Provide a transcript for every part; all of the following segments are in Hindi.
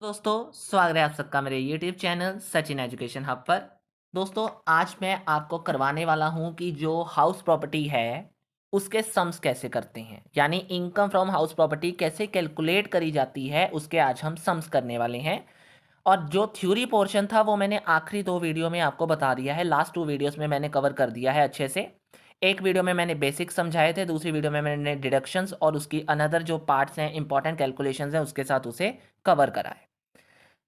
दोस्तों, स्वागत है आप सबका मेरे YouTube channel Sachin education hub पर। दोस्तों, आज मैं आपको करवाने वाला हूं कि जो हाउस प्रॉपर्टी है उसके सम्स कैसे करते हैं, यानी इनकम फ्रॉम हाउस प्रॉपर्टी कैसे कैलकुलेट करी जाती है, उसके आज हम सम्स करने वाले हैं। और जो थ्योरी पोर्शन था वो मैंने आखिरी 2 वीडियो में आपको बता दिया है, लास्ट 2 वीडियोस में मैंने कवर कर दिया है अच्छे से। एक वीडियो में मैंने बेसिक समझाए थे, दूसरी वीडियो में मैंने डिडक्शंस और उसकी अनदर जो पार्ट्स हैं, इंपॉर्टेंट कैलकुलेशंस हैं, उसके साथ उसे कवर करा है।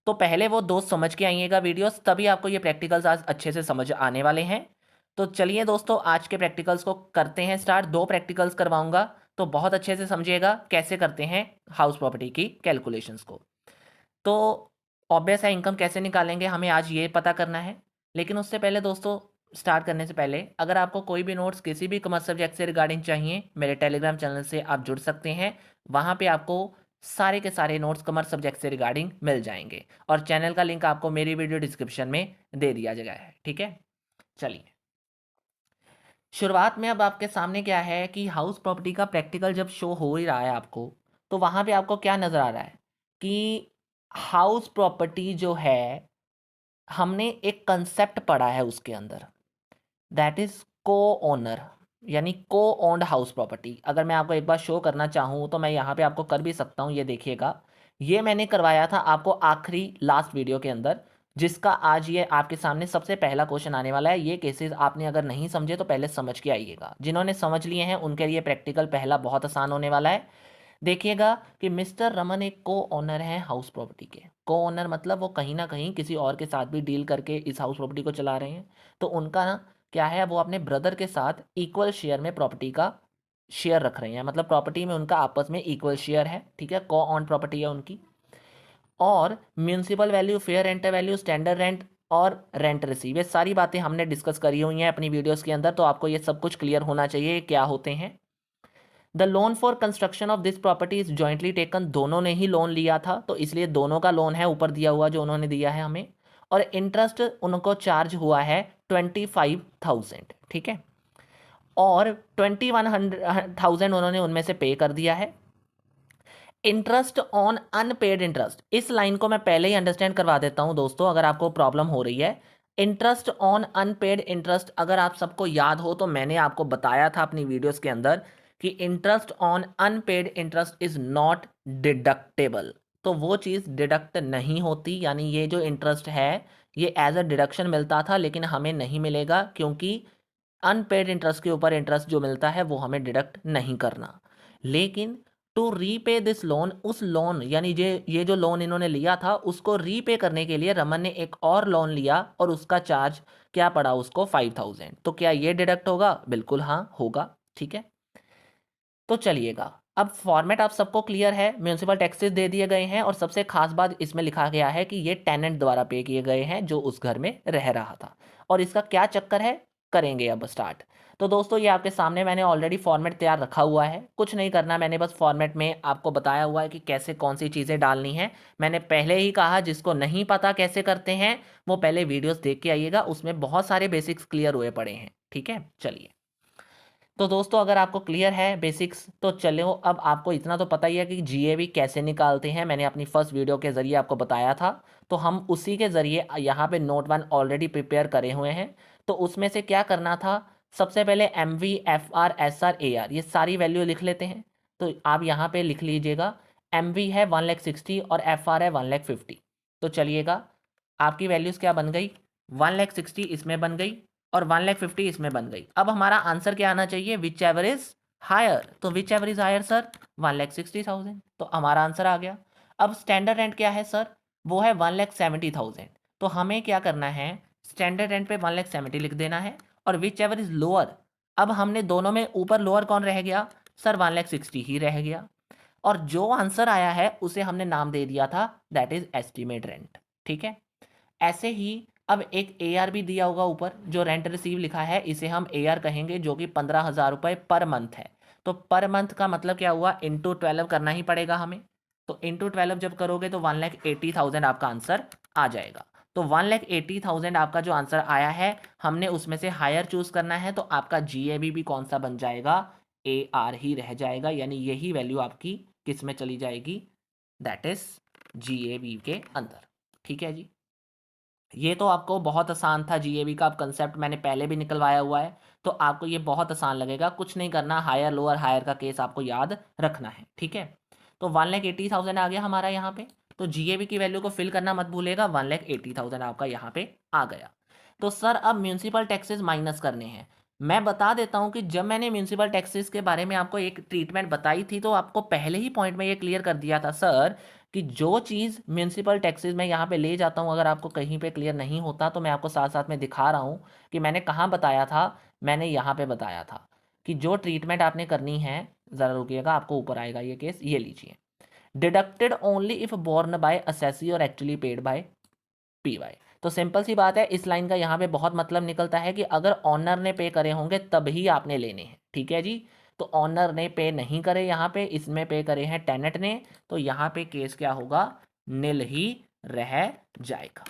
तो पहले वो दोस्त समझ के आइएगा वीडियोस, तभी आपको ये प्रैक्टिकल्स आज अच्छे से समझ आने वाले हैं। तो चलिए दोस्तों, आज के प्रैक्टिकल्स को करते हैं स्टार्ट। 2 प्रैक्टिकल्स करवाऊंगा, तो बहुत अच्छे से समझिएगा कैसे करते हैं हाउस प्रॉपर्टी की कैलकुलेशंस को। तो ऑब्वियस है, इनकम कैसे निकालेंगे हमें आज ये पता करना है। लेकिन उससे पहले दोस्तों, स्टार्ट करने से पहले अगर आपको कोई भी नोट्स किसी भी कॉमर्स सब्जेक्ट से रिगार्डिंग चाहिए, मेरे टेलीग्राम चैनल से आप जुड़ सकते हैं। वहाँ पे आपको सारे के सारे नोट्स कॉमर्स सब्जेक्ट से रिगार्डिंग मिल जाएंगे, और चैनल का लिंक आपको मेरी वीडियो डिस्क्रिप्शन में दे दिया गया है। ठीक है, चलिए शुरुआत में। अब आपके सामने क्या है कि हाउस प्रॉपर्टी का प्रैक्टिकल जब शो हो ही रहा है आपको, तो वहाँ पे आपको क्या नज़र आ रहा है कि हाउस प्रॉपर्टी जो है, हमने एक कंसेप्ट पढ़ा है उसके अंदर, दैट इज को ओनर, यानी को ओन्ड हाउस प्रॉपर्टी। अगर मैं आपको एक बार शो करना चाहूँ तो मैं यहाँ पे आपको कर भी सकता हूँ, ये देखिएगा। ये मैंने करवाया था आपको आखिरी लास्ट वीडियो के अंदर, जिसका आज ये आपके सामने सबसे पहला क्वेश्चन आने वाला है। ये केसेस आपने अगर नहीं समझे तो पहले समझ के आइएगा, जिन्होंने समझ लिए हैं उनके लिए प्रैक्टिकल पहला बहुत आसान होने वाला है। देखिएगा कि मिस्टर रमन एक को ओनर है हाउस प्रॉपर्टी के। को ओनर मतलब वो कहीं ना कहीं किसी और के साथ भी डील करके इस हाउस प्रॉपर्टी को चला रहे हैं। तो उनका ना क्या है, वो अपने ब्रदर के साथ इक्वल शेयर में प्रॉपर्टी का शेयर रख रहे हैं, मतलब प्रॉपर्टी में उनका आपस में इक्वल शेयर है। ठीक है, को ऑन प्रॉपर्टी है उनकी। और municipal value, fair rent value, standard rent और रेंट रिसीव, ये सारी बातें हमने डिस्कस करी हुई हैं अपनी वीडियोस के अंदर, तो आपको ये सब कुछ क्लियर होना चाहिए क्या होते हैं। The loan for construction of this property is jointly taken, दोनों ने ही लोन लिया था, तो इसलिए दोनों का लोन है ऊपर दिया हुआ जो उन्होंने दिया है हमें। और इंटरेस्ट उनको चार्ज हुआ है 25,000। ठीक है, और 21,000 उन्होंने उनमें से पे कर दिया है। इंटरेस्ट ऑन अनपेड इंटरेस्ट, इस लाइन को मैं पहले ही अंडरस्टैंड करवा देता हूं दोस्तों, अगर आपको प्रॉब्लम हो रही है। इंटरेस्ट ऑन अनपेड इंटरेस्ट, अगर आप सबको याद हो तो मैंने आपको बताया था अपनी वीडियोस के अंदर कि interest on unpaid interest is not deductible. तो वो चीज़ डिडक्ट नहीं होती, यानी ये जो इंटरेस्ट है ये एज अ डिडक्शन मिलता था, लेकिन हमें नहीं मिलेगा, क्योंकि अनपेड इंटरेस्ट के ऊपर इंटरेस्ट जो मिलता है वो हमें डिडक्ट नहीं करना। लेकिन टू रीपे दिस लोन, उस लोन यानी ये जो लोन इन्होंने लिया था उसको रीपे करने के लिए रमन ने एक और लोन लिया, और उसका चार्ज क्या पड़ा उसको 5,000। तो क्या ये डिडक्ट होगा? बिल्कुल हाँ होगा। ठीक है, तो चलिएगा, अब फॉर्मेट आप सबको क्लियर है। म्यूनसिपल टैक्सेस दे दिए गए हैं, और सबसे खास बात इसमें लिखा गया है कि ये टेनेंट द्वारा पे किए गए हैं जो उस घर में रह रहा था। और इसका क्या चक्कर है, करेंगे अब स्टार्ट। तो दोस्तों, ये आपके सामने मैंने ऑलरेडी फॉर्मेट तैयार रखा हुआ है, कुछ नहीं करना, मैंने बस फॉर्मेट में आपको बताया हुआ है कि कैसे कौन सी चीज़ें डालनी है। मैंने पहले ही कहा, जिसको नहीं पता कैसे करते हैं वो पहले वीडियोस देख के आइएगा, उसमें बहुत सारे बेसिक्स क्लियर हुए पड़े हैं। ठीक है, चलिए। तो दोस्तों, अगर आपको क्लियर है बेसिक्स तो चलो, अब आपको इतना तो पता ही है कि जीएवी कैसे निकालते हैं, मैंने अपनी फर्स्ट वीडियो के ज़रिए आपको बताया था। तो हम उसी के ज़रिए यहाँ पे नोट 1 ऑलरेडी प्रिपेयर करे हुए हैं। तो उसमें से क्या करना था, सबसे पहले MV, FR, SR, AR ये सारी वैल्यू लिख लेते हैं। तो आप यहाँ पे लिख लीजिएगा, MV है 1,60,000 और FR है 1,50,000। तो चलिएगा, आपकी वैल्यूज़ क्या बन गई, 1,60,000 इसमें बन गई और 1,50,000 इसमें बन गई। अब हमारा आंसर क्या आना चाहिए, विच एवर इज हायर। तो whichever is higher sir, 1,60,000, तो हमारा आंसर आ गया। अब स्टैंडर्ड रेंट क्या है सर, वो है 1,70,000। तो हमें क्या करना है, स्टैंडर्ड रेंट पे 1,70,000 लिख देना है, और विच एवर इज लोअर। अब हमने दोनों में ऊपर लोअर कौन रह गया सर, 1,60,000 ही रह गया। और जो आंसर आया है उसे हमने नाम दे दिया था, दैट इज एस्टिमेट रेंट। ठीक है, ऐसे ही अब एक ए आर भी दिया होगा ऊपर, जो रेंट रिसीव लिखा है इसे हम ए आर कहेंगे, जो कि 15,000 रुपये पर मंथ है। तो पर मंथ का मतलब क्या हुआ, इंटू 12 करना ही पड़ेगा हमें। तो इंटू 12 जब करोगे तो 1,80,000 आपका आंसर आ जाएगा। तो 1,80,000 आपका जो आंसर आया है, हमने उसमें से हायर चूज करना है, तो आपका जी ए भी कौन सा बन जाएगा, ए आर ही रह जाएगा, यानी यही वैल्यू आपकी किस में चली जाएगी, दैट इज GAV के अंदर। ठीक है जी, ये तो आपको बहुत आसान था। GAV का अब कंसेप्ट मैंने पहले भी निकलवाया हुआ है, तो आपको ये बहुत आसान लगेगा। कुछ नहीं करना, हायर लोअर हायर का केस आपको याद रखना है। ठीक है, तो 1,80,000 आ गया हमारा यहाँ पे। तो GAV की वैल्यू को फिल करना मत भूलेगा, 1,80,000 आपका यहाँ पे आ गया। तो सर अब म्यूनसिपल टैक्सेस माइनस करने हैं। मैं बता देता हूँ कि जब मैंने म्यूनसिपल टैक्सेस के बारे में आपको एक ट्रीटमेंट बताई थी, तो आपको पहले ही पॉइंट में ये क्लियर कर दिया था सर कि जो चीज़ म्यूनसिपल टैक्सेस मैं यहाँ पे ले जाता हूँ, अगर आपको कहीं पे क्लियर नहीं होता तो मैं आपको साथ साथ में दिखा रहा हूँ कि मैंने कहाँ बताया था। मैंने यहाँ पे बताया था कि जो ट्रीटमेंट आपने करनी है, ज़रा रुकिएगा, आपको ऊपर आएगा ये केस, ये लीजिए। Deducted only if borne by assessee और एक्चुअली पेड बाय PY। तो सिंपल सी बात है, इस लाइन का यहाँ पे बहुत मतलब निकलता है कि अगर ऑनर ने पे करे होंगे तभी आपने लेने हैं। ठीक है जी, तो ऑनर ने पे नहीं करे यहाँ पे, इसमें पे करे हैं टेनेंट ने, तो यहाँ पे केस क्या होगा, नील ही रह जाएगा।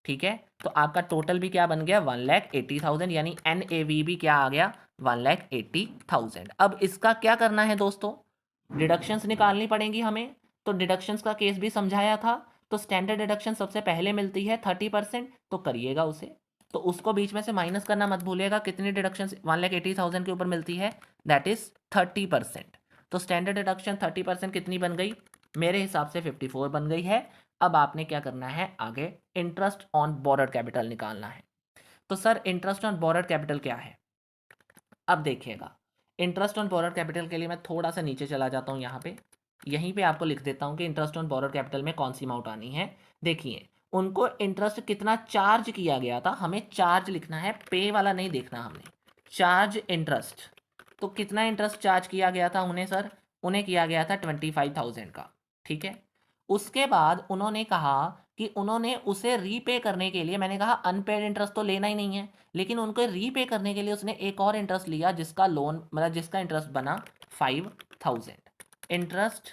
ठीक है, तो आपका टोटल भी क्या बन गया, 1,80,000, यानी NAV भी क्या आ गया, 1,80,000। अब इसका क्या करना है दोस्तों, डिडक्शंस निकालनी पड़ेंगी हमें। तो डिडक्शंस का केस भी समझाया था। तो स्टैंडर्ड डिडक्शन सबसे पहले मिलती है 30%, तो करिएगा उसे, तो उसको बीच में से माइनस करना मत भूलिएगा। कितनी डिडक्शन 1,80,000 के ऊपर मिलती है, दैट इज 30%। तो स्टैंडर्ड डिडक्शन 30% कितनी बन गई, मेरे हिसाब से 54 बन गई है। अब आपने क्या करना है, आगे इंटरेस्ट ऑन बोरोड कैपिटल निकालना है। तो sir interest on borrowed capital क्या है, अब देखिएगा। इंटरेस्ट ऑन बोरोड कैपिटल के लिए मैं थोड़ा सा नीचे चला जाता हूँ, यहाँ पे यहीं पे आपको लिख देता हूँ कि इंटरेस्ट ऑन बोरोड कैपिटल में कौन सी अमाउंट आनी है। देखिए, उनको इंटरेस्ट कितना चार्ज किया गया था, हमें चार्ज लिखना है, पे वाला नहीं देखना हमने, चार्ज इंटरेस्ट। तो कितना इंटरेस्ट चार्ज किया गया था उन्हें सर, उन्हें किया गया था 25,000 का। ठीक है, उसके बाद उन्होंने कहा कि उन्होंने उसे रीपे करने के लिए, मैंने कहा अनपेड इंटरेस्ट तो लेना ही नहीं है, लेकिन उनको रीपे करने के लिए उसने एक और इंटरेस्ट लिया, जिसका लोन मतलब जिसका इंटरेस्ट बना 5,000। इंटरेस्ट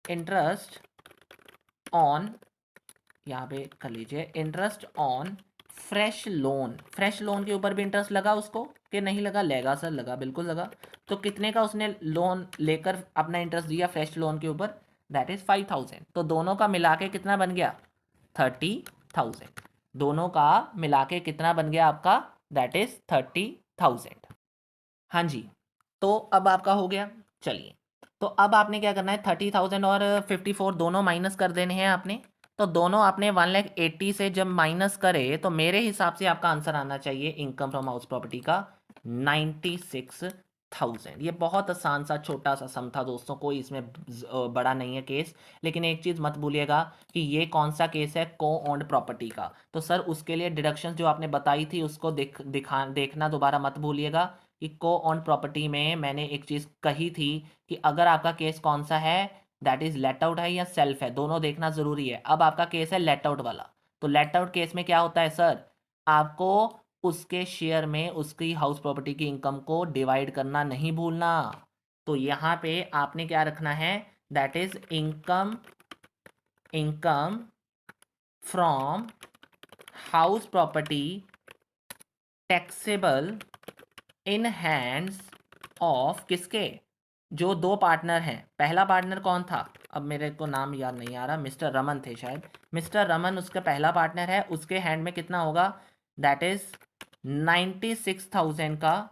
इंटरेस्ट ऑन, यहाँ पे कर लीजिए, interest on fresh loan. Fresh loan के ऊपर भी इंटरेस्ट लगा उसको कि नहीं लगा, लेगा सर, लगा, बिल्कुल लगा। तो कितने का उसने लोन लेकर अपना इंटरेस्ट दिया फ्रेश लोन के ऊपर, दैट इज 5,000। तो दोनों का मिला के कितना बन गया, 30,000। दोनों का मिला के कितना बन गया आपका, दैट इज 30,000। हाँ जी, तो अब आपका हो गया। चलिए, तो अब आपने क्या करना है, 30,000 और 54 दोनों माइनस कर देने हैं आपने। तो दोनों आपने 1,80,000 से जब माइनस करे, तो मेरे हिसाब से आपका आंसर आना चाहिए इनकम फ्रॉम हाउस प्रॉपर्टी का 96,000। ये बहुत आसान सा छोटा सा सम था दोस्तों, कोई इसमें बड़ा नहीं है केस। लेकिन एक चीज़ मत भूलिएगा कि ये कौन सा केस है, को ओन्ड प्रॉपर्टी का। तो सर उसके लिए डिडक्शन जो आपने बताई थी उसको देखना दोबारा मत भूलिएगा कि को ओन प्रॉपर्टी में मैंने एक चीज़ कही थी कि अगर आपका केस कौन सा है, दैट इज लेट आउट है या सेल्फ है, दोनों देखना ज़रूरी है। अब आपका केस है लेट आउट वाला। तो लेट आउट केस में क्या होता है सर, आपको उसके शेयर में उसकी हाउस प्रॉपर्टी की इनकम को डिवाइड करना नहीं भूलना। तो यहाँ पे आपने क्या रखना है, that is income income from house property taxable in hands of किसके, जो दो पार्टनर हैं। पहला पार्टनर कौन था, अब मेरे को नाम याद नहीं आ रहा, मिस्टर रमन थे शायद, मिस्टर रमन उसका पहला पार्टनर है, उसके हैंड में कितना होगा, दैट इज 96,000 का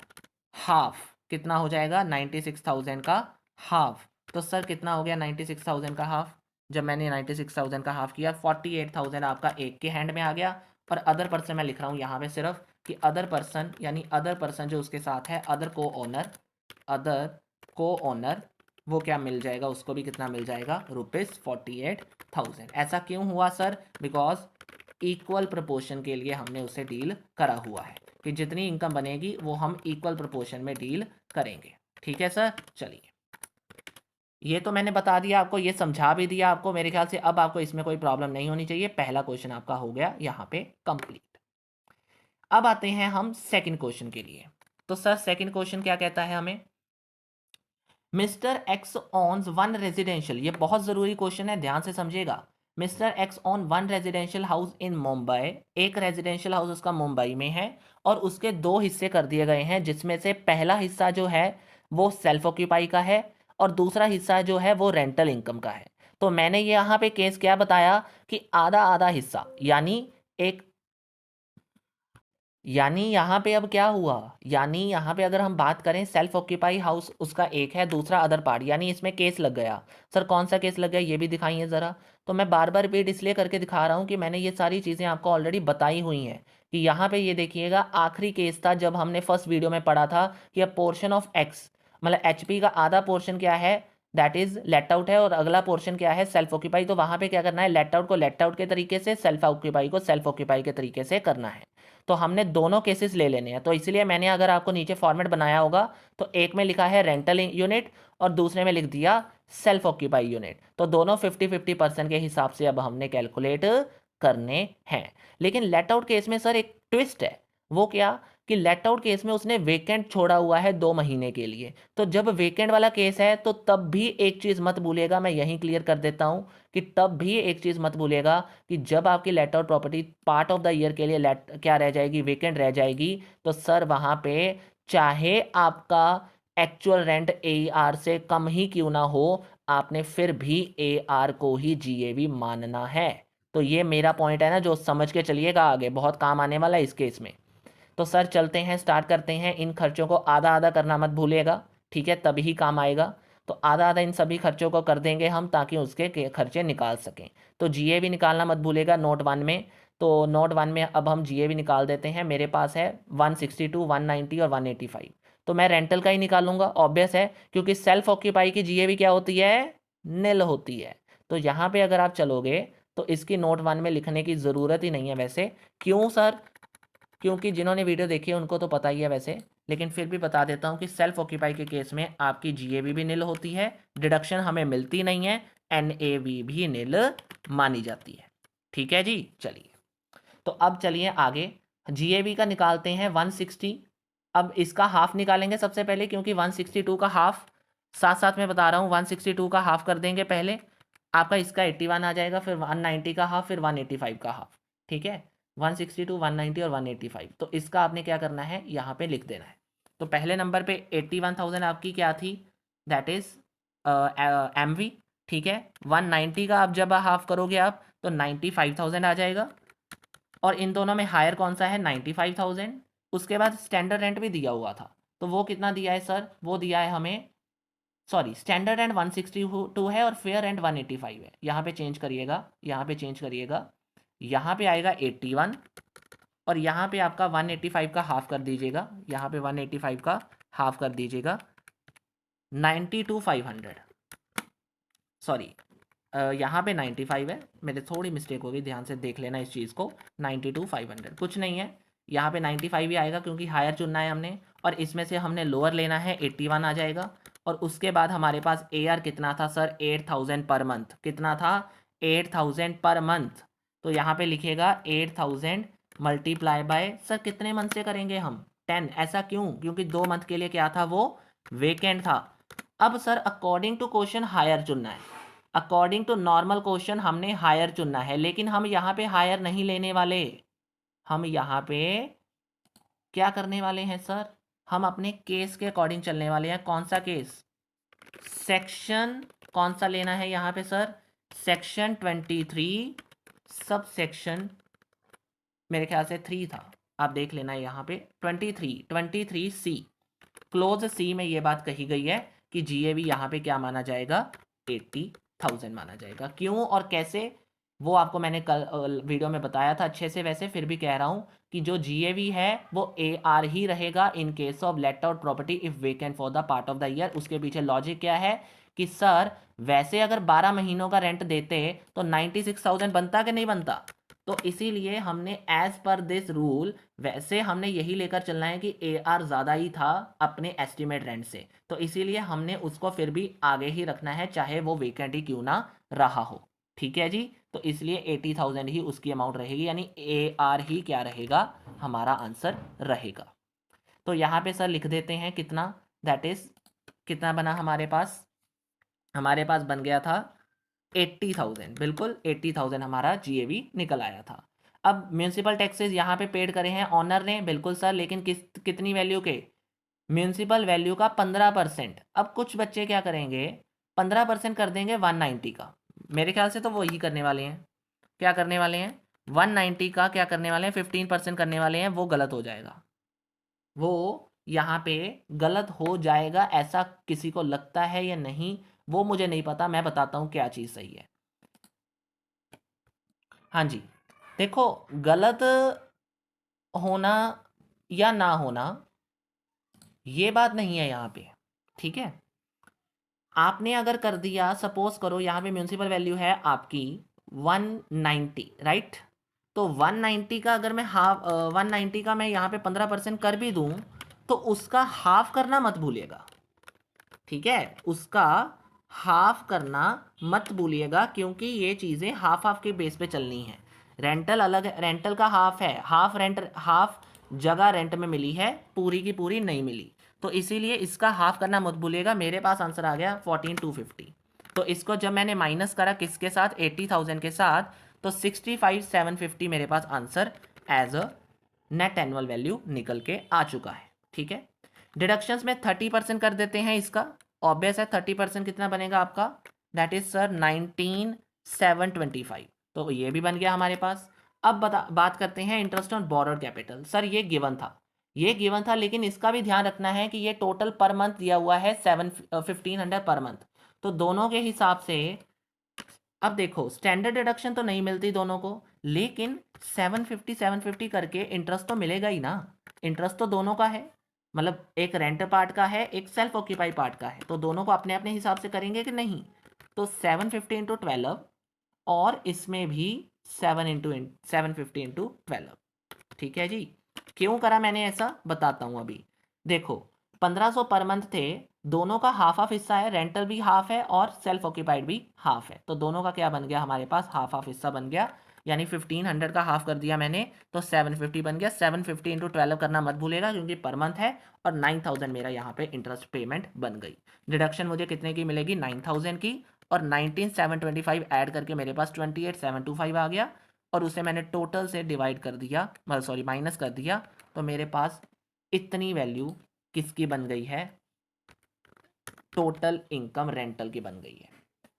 हाफ। कितना हो जाएगा, 96,000 का हाफ। तो सर कितना हो गया 96,000 का हाफ, जब मैंने 96,000 का हाफ किया, 48,000 आपका एक के हैंड में आ गया। और अदर पर्सन मैं लिख रहा हूँ यहाँ पे सिर्फ कि अदर पर्सन, यानी अदर पर्सन जो उसके साथ है, अदर को ओनर, वो क्या मिल जाएगा, उसको भी कितना मिल जाएगा, ₹48,000। ऐसा क्यों हुआ सर, बिकॉज इक्वल प्रपोर्शन के लिए हमने उसे डील करा हुआ है कि जितनी इनकम बनेगी वो हम इक्वल प्रपोर्शन में डील करेंगे। ठीक है सर, चलिए, ये तो मैंने बता दिया आपको, ये समझा भी दिया आपको। मेरे ख्याल से अब आपको इसमें कोई प्रॉब्लम नहीं होनी चाहिए। पहला क्वेश्चन आपका हो गया यहाँ पे कंप्लीट। अब आते हैं हम सेकंड क्वेश्चन के लिए। तो सर सेकंड क्वेश्चन क्या कहता है हमें, मिस्टर एक्स ऑन्स वन रेजिडेंशियल, ये बहुत ज़रूरी क्वेश्चन है, ध्यान से समझिएगा। Mister x on one residential house in Mumbai, एक रेजिडेंशियल हाउस उसका मुंबई में है, और उसके दो हिस्से कर दिए गए हैं, जिसमें से पहला हिस्सा जो है वो सेल्फ ऑक्यूपाई का है, और दूसरा हिस्सा जो है वो रेंटल इनकम का है। तो मैंने ये यहाँ पे केस क्या बताया कि आधा आधा हिस्सा, यानी यहाँ पे अब क्या हुआ, यानी यहाँ पे अगर हम बात करें सेल्फ ऑक्यूपाई हाउस उसका एक है, दूसरा अदर पार्ट, यानी इसमें केस लग गया। सर कौन सा केस लग गया ये भी दिखाइए ज़रा। तो मैं बार बार रिपीट इसलिए करके दिखा रहा हूँ कि मैंने ये सारी चीज़ें आपको ऑलरेडी बताई हुई हैं। कि यहाँ पे ये देखिएगा आखिरी केस था जब हमने फर्स्ट वीडियो में पढ़ा था कि अ पोर्शन ऑफ एक्स, मतलब एचपी का आधा पोर्शन क्या है, दैट इज लेट आउट है, और अगला पोर्शन क्या है, सेल्फ ऑक्यूपाई। तो वहाँ पे क्या करना है, लेट आउट को लेट आउट के तरीके से, सेल्फ ऑक्यूपाई को सेल्फ ऑक्यूपाई के तरीके से करना है। तो हमने दोनों केसेस ले लेने हैं। तो इसलिए मैंने अगर आपको नीचे फॉर्मेट बनाया होगा तो एक में लिखा है रेंटल यूनिट और दूसरे में लिख दिया सेल्फ ऑक्यूपाई यूनिट। तो दोनों 50-50% के हिसाब से अब हमने कैलकुलेट करने हैं। लेकिन लेट आउट केस में सर एक ट्विस्ट है। वो क्या कि लेट आउट केस में उसने वेकेंट छोड़ा हुआ है 2 महीने के लिए। तो जब वेकेंट वाला केस है तो तब भी एक चीज़ मत भूलिएगा, मैं यहीं क्लियर कर देता हूँ कि तब भी एक चीज़ मत भूलिएगा कि जब आपकी let out property part of the year के लिए लेट क्या रह जाएगी, वेकेंट रह जाएगी, तो सर वहाँ पे चाहे आपका एक्चुअल रेंट AR से कम ही क्यों ना हो, आपने फिर भी AR को ही GAV मानना है। तो ये मेरा पॉइंट है ना, जो समझ के चलिएगा, आगे बहुत काम आने वाला है इस केस में। तो सर चलते हैं, स्टार्ट करते हैं। इन खर्चों को आधा आधा करना मत भूलिएगा, ठीक है, तभी काम आएगा। तो आधा आधा इन सभी खर्चों को कर देंगे हम ताकि उसके खर्चे निकाल सकें। तो GAV निकालना मत भूलिएगा नोट 1 में। तो नोट 1 में अब हम GAV निकाल देते हैं। मेरे पास है 162, 190 और 185। तो मैं रेंटल का ही निकालूंगा, ऑब्वियस है, क्योंकि सेल्फ ऑक्यूपाई की GAV क्या होती है, निल होती है। तो यहाँ पे अगर आप चलोगे तो इसकी नोट 1 में लिखने की ज़रूरत ही नहीं है वैसे। क्यों सर, क्योंकि जिन्होंने वीडियो देखी है उनको तो पता ही है वैसे, लेकिन फिर भी बता देता हूँ कि सेल्फ ऑक्यूपाई के केस में आपकी GAV भी निल होती है, डिडक्शन हमें मिलती नहीं है, NAV भी निल मानी जाती है। ठीक है जी, चलिए। तो अब चलिए आगे, GAV का निकालते हैं 160। अब इसका हाफ निकालेंगे सबसे पहले, क्योंकि 162 का हाफ, साथ साथ में बता रहा हूँ, 162 का हाफ कर देंगे पहले, आपका इसका 81 आ जाएगा, फिर 190 का हाफ, फिर 185 का हाफ। ठीक है, 162, 190 और 185। तो इसका आपने क्या करना है, यहाँ पे लिख देना है। तो पहले नंबर पे 81,000 आपकी क्या थी, दैट इज MV। ठीक है, 190 का आप जब हाफ करोगे आप तो 95,000 आ जाएगा। और इन दोनों में हायर कौन सा है, 95,000। उसके बाद स्टैंडर्ड रेंट भी दिया हुआ था, तो वो कितना दिया है सर, वो दिया है हमें, सॉरी, स्टैंडर्ड रेंट 162 है और फेयर रेंट 185 है। यहाँ पे चेंज करिएगा, यहाँ पे चेंज करिएगा, यहाँ पे आएगा 81 और यहाँ पे आपका 185 का हाफ कर दीजिएगा, यहाँ पे 185 का हाफ कर दीजिएगा, 92,500, सॉरी यहाँ पे 95 है, मेरे थोड़ी मिस्टेक हो गई, ध्यान से देख लेना इस चीज़ को। 92,500 कुछ नहीं है, यहाँ पे 95 ही आएगा क्योंकि हायर चुनना है हमने, और इसमें से हमने लोअर लेना है, 81 आ जाएगा। और उसके बाद हमारे पास AR कितना था सर, 8,000 पर मंथ। कितना था, 8,000 पर मंथ। तो यहाँ पे लिखिएगा 8,000 मल्टीप्लाई बाय, सर कितने मंथ से करेंगे हम, 10। ऐसा क्यों, क्योंकि 2 मंथ के लिए क्या था, वो वेकेंट था। अब sir according to question higher चुनना है, अकॉर्डिंग टू नॉर्मल क्वेश्चन हमने हायर चुनना है, लेकिन हम यहाँ पे हायर नहीं लेने वाले। हम यहाँ पे क्या करने वाले हैं सर, हम अपने केस के अकॉर्डिंग चलने वाले हैं। कौन सा केस, सेक्शन कौन सा लेना है यहाँ पे सर, सेक्शन 23 सब सेक्शन, मेरे ख्याल से 3 था, आप देख लेना यहाँ पे 23C, क्लोज C में ये बात कही गई है कि GAV यहाँ पे क्या माना जाएगा, 80,000 माना जाएगा। क्यों और कैसे, वो आपको मैंने कल वीडियो में बताया था अच्छे से, वैसे फिर भी कह रहा हूँ कि जो GAV है वो AR ही रहेगा in case of let out property if vacant for the part of the year. उसके पीछे लॉजिक क्या है कि सर वैसे अगर 12 महीनों का रेंट देते तो 96,000 बनता कि नहीं बनता। तो इसीलिए हमने एज पर दिस रूल, वैसे हमने यही लेकर चलना है कि AR ज़्यादा ही था अपने एस्टिमेट रेंट से, तो इसीलिए हमने उसको फिर भी आगे ही रखना है चाहे वो वेकेंट ही क्यों ना रहा हो। ठीक है जी, तो इसलिए 80,000 ही उसकी अमाउंट रहेगी, यानी AR ही क्या रहेगा, हमारा आंसर रहेगा। तो यहाँ पे सर लिख देते हैं कितना, दैट इज कितना बना हमारे पास बन गया था 80,000, बिल्कुल 80,000 हमारा GAV निकल आया था। अब म्यूनसिपल टैक्सेस यहाँ पे पेड करे हैं ऑनर ने, बिल्कुल सर, लेकिन कितनी वैल्यू के, म्यूनसिपल वैल्यू का 15%। अब कुछ बच्चे क्या करेंगे, 15% कर देंगे 190 का, मेरे ख्याल से तो वो ही करने वाले हैं। क्या करने वाले हैं? 190 का क्या करने वाले हैं? 15% करने वाले हैं। वो गलत हो जाएगा, वो यहाँ पे गलत हो जाएगा। ऐसा किसी को लगता है या नहीं वो मुझे नहीं पता, मैं बताता हूँ क्या चीज़ सही है। हाँ जी, देखो, गलत होना या ना होना ये बात नहीं है यहाँ पे, ठीक है। आपने अगर कर दिया, सपोज करो यहाँ पे म्यूनसिपल वैल्यू है आपकी 190, राइट। तो 190 का अगर मैं हाफ 190 का मैं यहाँ पे 15% कर भी दूँ तो उसका हाफ करना मत भूलिएगा, ठीक है। उसका हाफ करना मत भूलिएगा, क्योंकि ये चीज़ें हाफ हाफ के बेस पे चलनी है। रेंटल अलग है, रेंटल का हाफ है, हाफ रेंट, हाफ जगह रेंट में मिली है, पूरी की पूरी नहीं मिली। तो इसीलिए इसका हाफ करना मत भूलिएगा। मेरे पास आंसर आ गया 14250। तो इसको जब मैंने माइनस करा किसके साथ, 80,000 के साथ, तो 65,750 मेरे पास answer as a net annual value निकल के आ चुका है, ठीक है। डिडक्शंस में 30% कर देते हैं इसका। ऑब्वियस है 30% कितना बनेगा आपका, दैट इज सर 19,725। तो ये भी बन गया हमारे पास। अब बात करते हैं interest on borrowed capital. Sir ये गिवन था, ये गिवन था, लेकिन इसका भी ध्यान रखना है कि ये टोटल पर मंथ दिया हुआ है 1500 पर मंथ। तो दोनों के हिसाब से अब देखो, स्टैंडर्ड डिडक्शन तो नहीं मिलती दोनों को, लेकिन 750 करके इंटरेस्ट तो मिलेगा ही ना। इंटरेस्ट तो दोनों का है, मतलब एक रेंट पार्ट का है, एक सेल्फ ऑक्यूपाई पार्ट का है, तो दोनों को अपने अपने हिसाब से करेंगे कि नहीं। तो 750 इंटू 12, और इसमें भी 750 इंटू 12, ठीक है जी। क्यों करा मैंने ऐसा, बताता हूँ अभी। देखो, 1500 पर मंथ थे, दोनों का हाफ हाफ हिस्सा है, रेंटल भी हाफ है और सेल्फ ऑक्यूपाइड भी हाफ है। तो दोनों का क्या बन गया हमारे पास, हाफ हाफ हिस्सा बन गया। यानी 1500 का हाफ कर दिया मैंने, तो 750 बन गया। 750 इंटू 12 करना मत भूलेगा, क्योंकि पर मंथ है। और 9000 मेरा यहाँ पे इंटरेस्ट पेमेंट बन गई। डिडक्शन मुझे कितने की मिलेगी, 9000 की, और 19,725 ऐड करके मेरे पास 28,725 आ गया। और उसे मैंने टोटल से डिवाइड कर दिया, मतलब सॉरी माइनस कर दिया, तो मेरे पास इतनी वैल्यू किसकी बन गई है, टोटल इनकम रेंटल की बन गई है।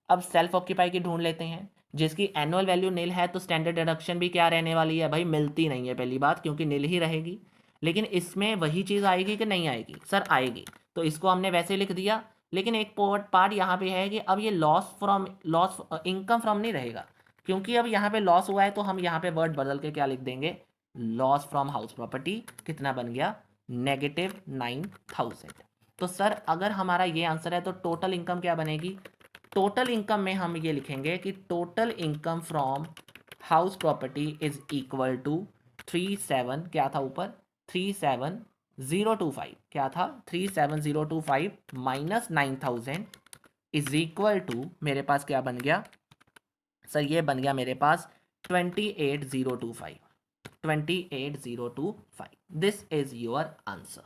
अब सेल्फ ऑक्यूपाई की ढूंढ लेते हैं, जिसकी एनुअल वैल्यू नील है, तो स्टैंडर्ड डिडक्शन भी क्या रहने वाली है भाई, मिलती नहीं है पहली बात, क्योंकि नील ही रहेगी। लेकिन इसमें वही चीज़ आएगी कि नहीं आएगी, सर आएगी। तो इसको हमने वैसे लिख दिया, लेकिन एक पार्ट यहाँ पे है कि अब ये लॉस इनकम फ्रॉम नहीं रहेगा, क्योंकि अब यहाँ पे लॉस हुआ है, तो हम यहाँ पे वर्ड बदल के क्या लिख देंगे, लॉस फ्रॉम हाउस प्रॉपर्टी। कितना बन गया, -9,000। तो सर अगर हमारा ये आंसर है, तो टोटल इनकम क्या बनेगी, टोटल इनकम में हम ये लिखेंगे कि total income from house property is equal to 37, क्या था ऊपर, 37025, क्या था 37025 माइनस 9000 इज इक्वल टू, मेरे पास क्या बन गया सर, ये बन गया मेरे पास 28025, 28025। This is your answer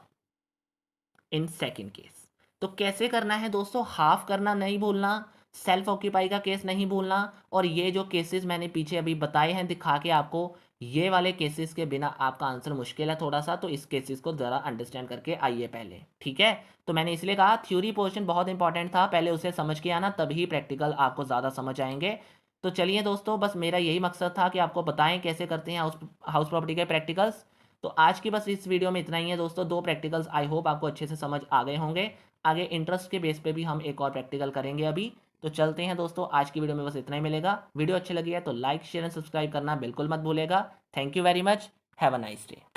in second case. तो कैसे करना है दोस्तों, हाफ करना नहीं भूलना, सेल्फ ऑक्यूपाई का केस नहीं भूलना, और ये जो केसेस मैंने पीछे अभी बताए हैं दिखा के आपको, ये वाले केसेस के बिना आपका आंसर मुश्किल है थोड़ा सा, तो इस केसेस को ज़रा अंडरस्टैंड करके आइए पहले, ठीक है। तो मैंने इसलिए कहा थ्योरी पोर्शन बहुत इंपॉर्टेंट था, पहले उसे समझ के आना, तभी प्रैक्टिकल आपको ज़्यादा समझ आएंगे। तो चलिए दोस्तों, बस मेरा यही मकसद था कि आपको बताएं कैसे करते हैं हाउस प्रॉपर्टी के प्रैक्टिकल्स। तो आज की बस इस वीडियो में इतना ही है दोस्तों, 2 प्रैक्टिकल्स आई होप आपको अच्छे से समझ आ गए होंगे। आगे इंटरेस्ट के बेस पे भी हम एक और प्रैक्टिकल करेंगे अभी। तो चलते हैं दोस्तों, आज की वीडियो में बस इतना ही मिलेगा। वीडियो अच्छी लगी है तो लाइक शेयर एंड सब्सक्राइब करना बिल्कुल मत भूलेगा। Thank you very much, have a nice day.